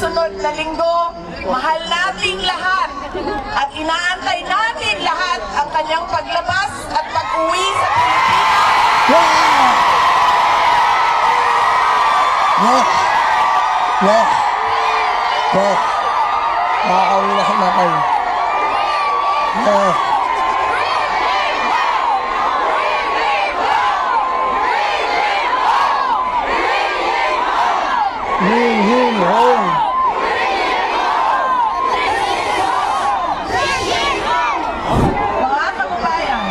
susunod na linggo. Mahal nating lahat at inaantay natin lahat ang kanyang paglabas at pag-uwi sa Pilipinas. Yes! Yes! Yes! Yes! Nakakauwi na sa natin. Yes! Bring him home! Mga kababayan,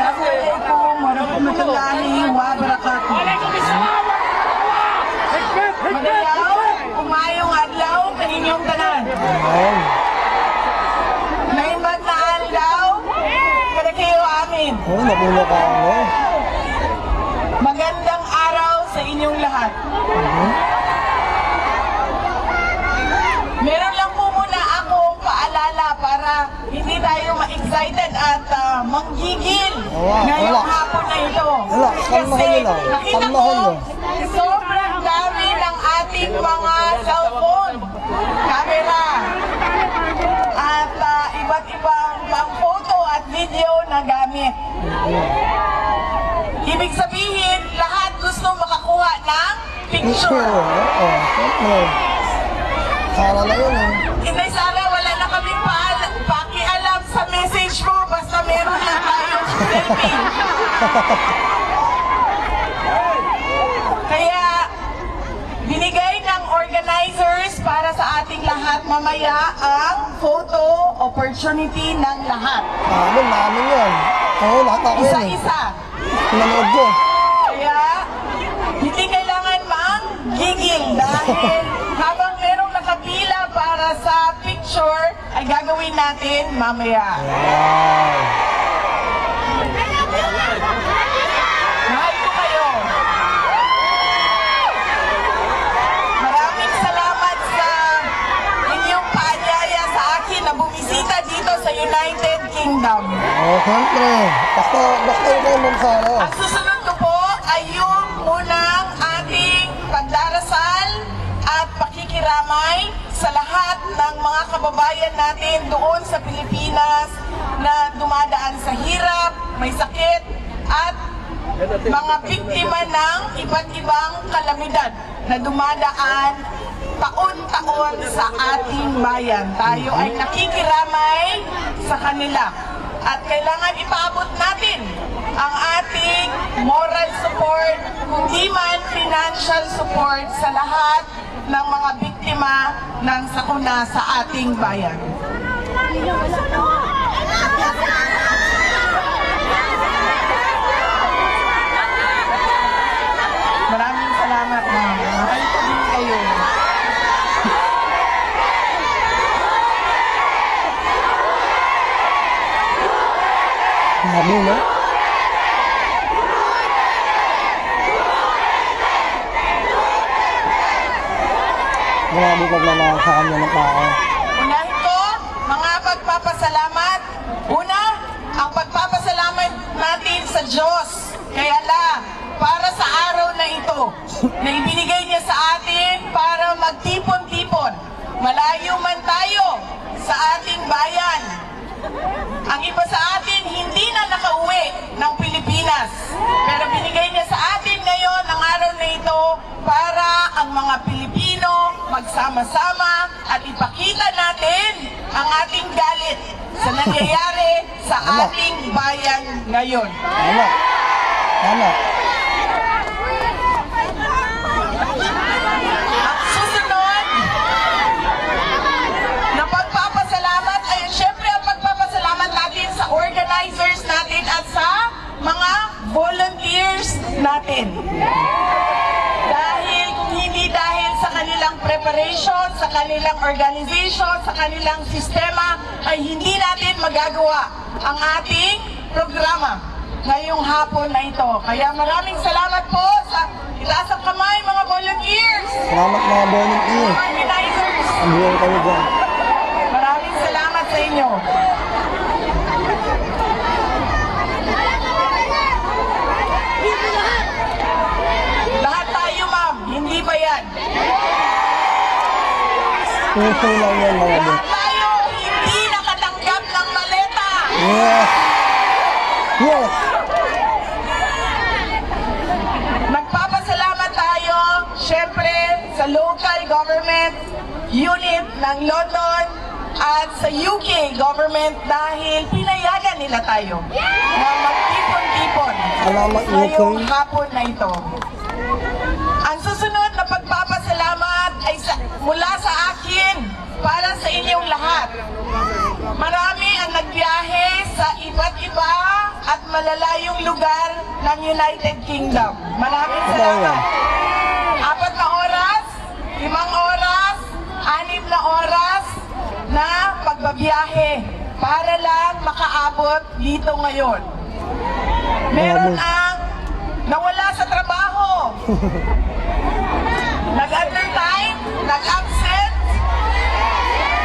Assalamualaikum warahmatullahi wabarakatuh. Magalaw, umayong adlaw kaninyong tanan. Ayan. Naimbag na adlaw, kada kayo amin. Oh, napuno ka ano? Magandang araw sa inyong lahat. Meron lang po muna akong paalala para hindi tayo ma-excited at manggigil ngayong wala. hapon na ito. Wala, kalmahan nyo lang. Nakita ko, Kalmahan nyo. sobrang dami ng ating mga cellphone, camera, at iba't ibang pang photo at video na gamit. Ibig sabihin, lahat gusto makakuha ng Picture. picture. Oo, siyempre. Sara na yun eh. Inay Sara, wala na kaming pakialam sa message mo, basta meron lang tayong selfie. Kaya, binigay ng organizers para sa ating lahat mamaya ang photo opportunity ng lahat. Namin yun. Oo, lahat ako yun eh. Isa-isa. Nanood ko. Kaya, hindi kailangan manggigil dahil habang merong nakapila para sa picture, ay gagawin natin mamaya. Wow. Mahal ko kayo. Maraming salamat sa inyong paanyaya sa akin na bumisita dito sa United Kingdom. Oo, siyempre. Basta yun kayo mong Sara. Ang susunod ko po ay yung munang ating pagdarasal at pakikiramay sa lahat ng mga kababayan natin doon sa Pilipinas na dumadaan sa hirap, may sakit, at mga biktima ng iba't ibang kalamidad na dumadaan taon-taon sa ating bayan. Tayo ay nakikiramay sa kanila. At kailangan ipaabot natin ang ating moral support, kundi man financial support sa lahat ng mga biktima ng sakuna sa ating bayan. Maraming salamat, ma'am. Mahal ko din kayo. Sabi mo? Grabe pag sa kanya ng tao. Unahin ko, mga pagpapasalamat. Una, ang pagpapasalamat natin sa Diyos. Kaya para sa araw na ito, na ibinigay niya sa atin para magtipon-tipon. Malayo man tayo sa ating bayan. Ang iba sa atin hindi na nakauwi ng Pilipinas. Pero binigay niya sa atin ngayon ang araw na ito para ang mga Pilipino magsama-sama at ipakita natin ang ating galit sa nangyayari sa ating bayan ngayon. Tama. Tama. Ang susunod na pagpapasalamat ay syempre ang pagpapasalamat natin sa organizers natin at sa mga volunteers natin. Dahil kung hindi dahil sa kanilang preparation, sa kanilang organization, sa kanilang sistema, ay hindi natin magagawa ang ating programa ngayong hapon na ito. Kaya maraming salamat po sa itaas ang kamay mga volunteers, Salamat mga volunteer. mga organizers. Ang buhay kayo dyan. Maraming salamat sa inyo. Lahat tayo, ma'am. Hindi ba yan? Puso lang yan mga boss. Lahat tayo hindi nakatanggap ng maleta. Yes! Yes! Nagpapasalamat tayo, syempre, sa local government unit ng London at sa UK government dahil pinayagan nila tayo na magtipon-tipon Salamat, ngayong UK. hapon na ito. Ang susunod na pagpapasalamat ay mula sa akin para sa inyong lahat. Marami ang nagbiyahe sa iba't iba at malalayong lugar ng United Kingdom. Maraming salamat. 4 na oras, 5 oras, 6 na oras na pagbabiyahe para lang makaabot dito ngayon. Meron ang nawala sa trabaho, nag-undertime, nag-absent,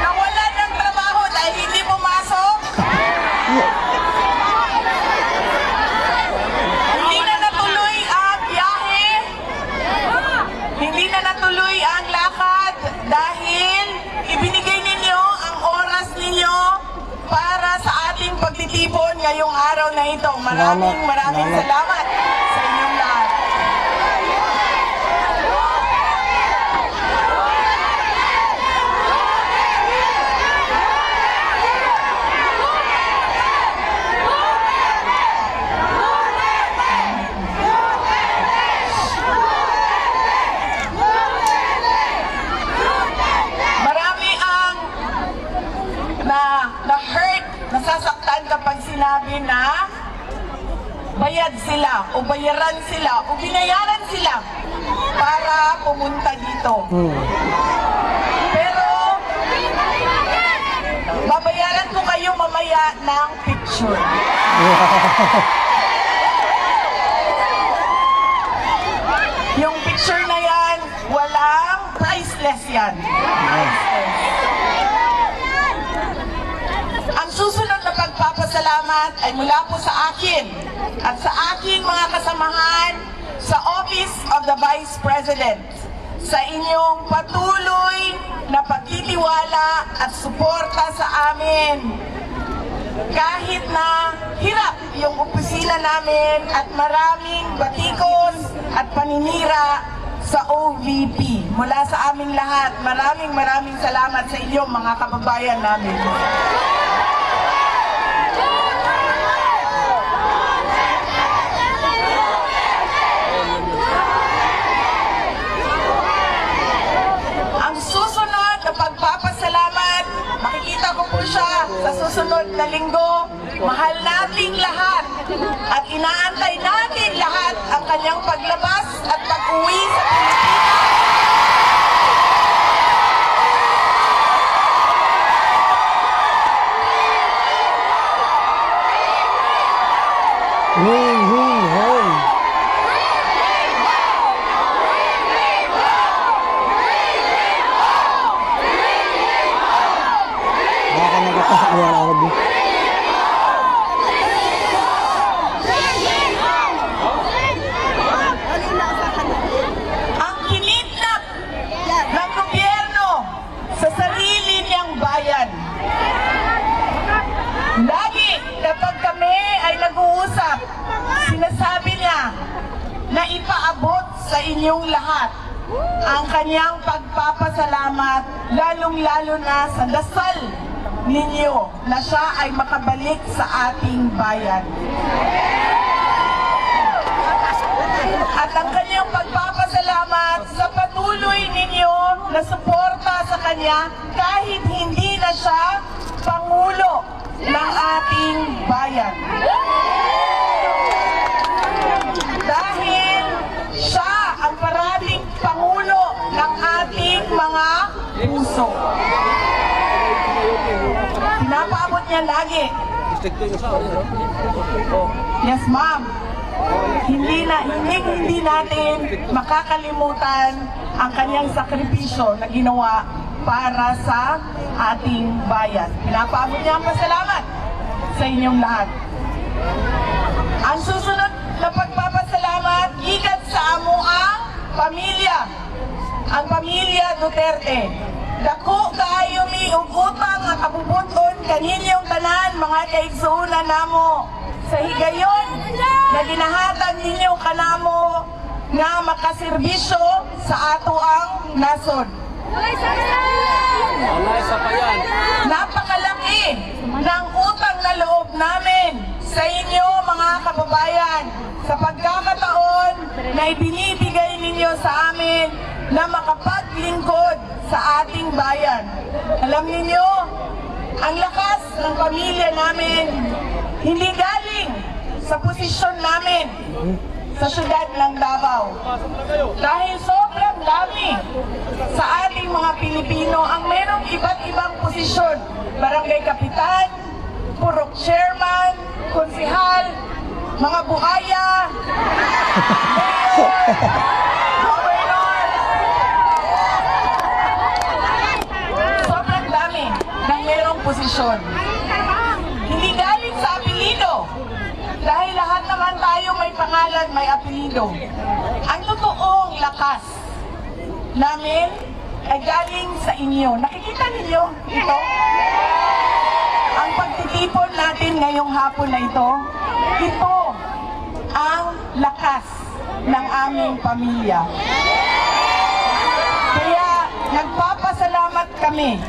nawala ng trabaho dahil hindi pumasok, hindi na natuloy ang biyahe, hindi na natuloy ang lakad dahil ibinigay ninyo ang oras ninyo para sa ating pagtitipon ngayong araw na ito. Maraming Salamat. salamat sa inyong lahat. Marami ang na-hurt, nasasaktan kapag sinabi na bayad sila o bayaran sila o binayaran sila para pumunta dito. Pero babayaran ko kayo mamaya ng picture. Yung picture na yan, walang priceless yan. Ang susunod na pagpapasalamat ay mula po sa akin at sa aking mga kasamahan sa Office of the Vice President sa inyong patuloy na pagtitiwala at suporta sa amin. Kahit na hirap yung opisina namin at maraming batikos at paninira sa OVP. Mula sa aming lahat, maraming salamat sa inyo mga kababayan namin. Ang susunod na pagpapasalamat, makikita ko po siya sa susunod na linggo. Mahal nating lahat at inaantay natin lahat ang kanyang paglabas at pag-uwi sa Pilipinas. Ring, ring, home. Baka nagkakasakwa ako din. Ang kinidnap ng gobyerno sa sarili niyang bayan. Lagi kapag kami ay nag-uusap, sinasabi niya na ipaabot sa inyong lahat ang kanyang pagpapasalamat, lalong-lalo na sa dasal ninyo na siya ay makabalik sa ating bayan. At ang kanyang pagpapasalamat sa patuloy ninyo na suporta sa kanya kahit hindi na siya Pangulo ng ating bayan. Dahil siya ang parating Pangulo ng ating mga puso. Pinapaabot niya lagi. Yes, ma'am. Hindi natin makakalimutan ang kanyang sakripisyo na ginawa para sa ating bayan. Pinapaabot niya ang pasalamat sa inyong lahat. Ang susunod na pagpapasalamat gikan sa amo ang pamilya. Ang pamilya Duterte. Dako kaayo mi ug utang nga kabubuton kaninyong tanan mga kaigsuonan namo. Sa higayon na ginahatag ninyo kanamo nga makaserbisyo sa ato ang nasod. Napakalaki ng utang na loob namin sa inyo mga kababayan sa pagkakataon na ibinibigay ninyo sa amin na makapaglingkod sa ating bayan. Alam ninyo, ang lakas ng pamilya namin hindi galing sa posisyon namin sa syudad ng Davao. Dahil sobrang dami sa ating mga Pilipino ang merong iba't ibang posisyon. Barangay Kapitan, Purok Chairman, Konsihal, mga buhaya, Governor. Sobrang dami ng merong posisyon. Hindi galing sa apelido. Dahil lahat naman tayo may pangalan, may apelido. Ang totoong lakas namin ay galing sa inyo. Nakikita ninyo ito? Ang pagtitipon natin ngayong hapon na ito, ito ang lakas ng aming pamilya. Kaya nagpapasalamat kami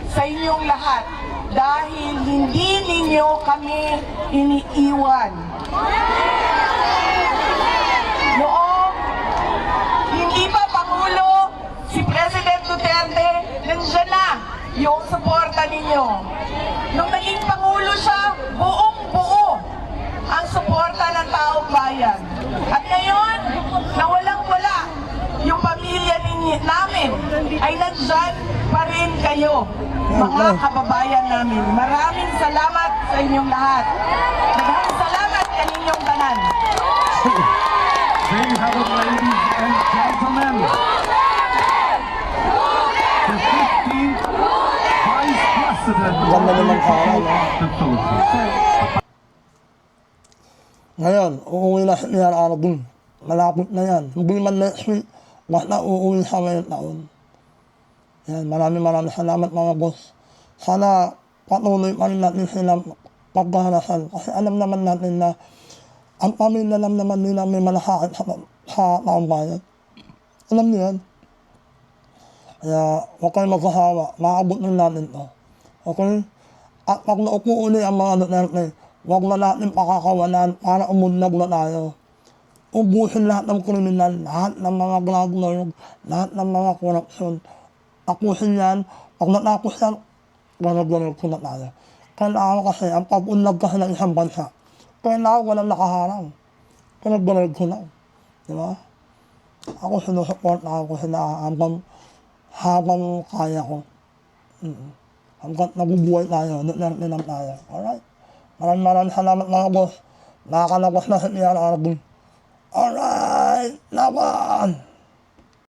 sa inyong lahat dahil hindi ninyo kami iniiwan. Noong hindi pa Pangulo si President Duterte, nandiyan na yung suporta ninyo. Nung naging Pangulo siya, buong-buo ang suporta ng taong bayan. At ngayon, na walang-wala yung pamilya namin, ay nandyan pa rin kayo, mga kababayan namin. Maraming salamat sa inyong lahat. Maraming salamat kaninyong tanan. There you have it, ladies and gentlemen. The 15th Vice President Ganda naman karal, ha? of the Philippines. Ngayon, uuwi na si Mayor Arvin. Malapit na yan. Hindi man next week, basta uuwi sa ngayong taon. Yan, maraming salamat mga boss. Sana patuloy pa rin natin silang pagkaharasan. Kasi alam naman natin na ang pamilya naman nila may malasakit sa taong bayan. Alam niyo yan. Kaya huwag kayong magkasawa. Maabot na natin to. Okay? At pag naupo uli ang mga Duterte, huwag na natin pakakawalan para umunlad na tayo. Ubusin lahat ng kriminal, lahat ng mga glagloyog, lahat ng mga korupsyon. Tapusin yan. Pag natapos yan, glagloyog ko na tayo. Kailangan kasi, ang pag-unlad kasi ng isang bansa, kailangan walang nakaharang. Glagloyog ko na. Diba? Ako sinusuport ako sila habang kaya ko. Hanggang nabubuhay tayo, Duterte lang tayo. Alright? Maraming salamat mga boss. Nakakalabas na si Mayor Arvin. Alright! Laban!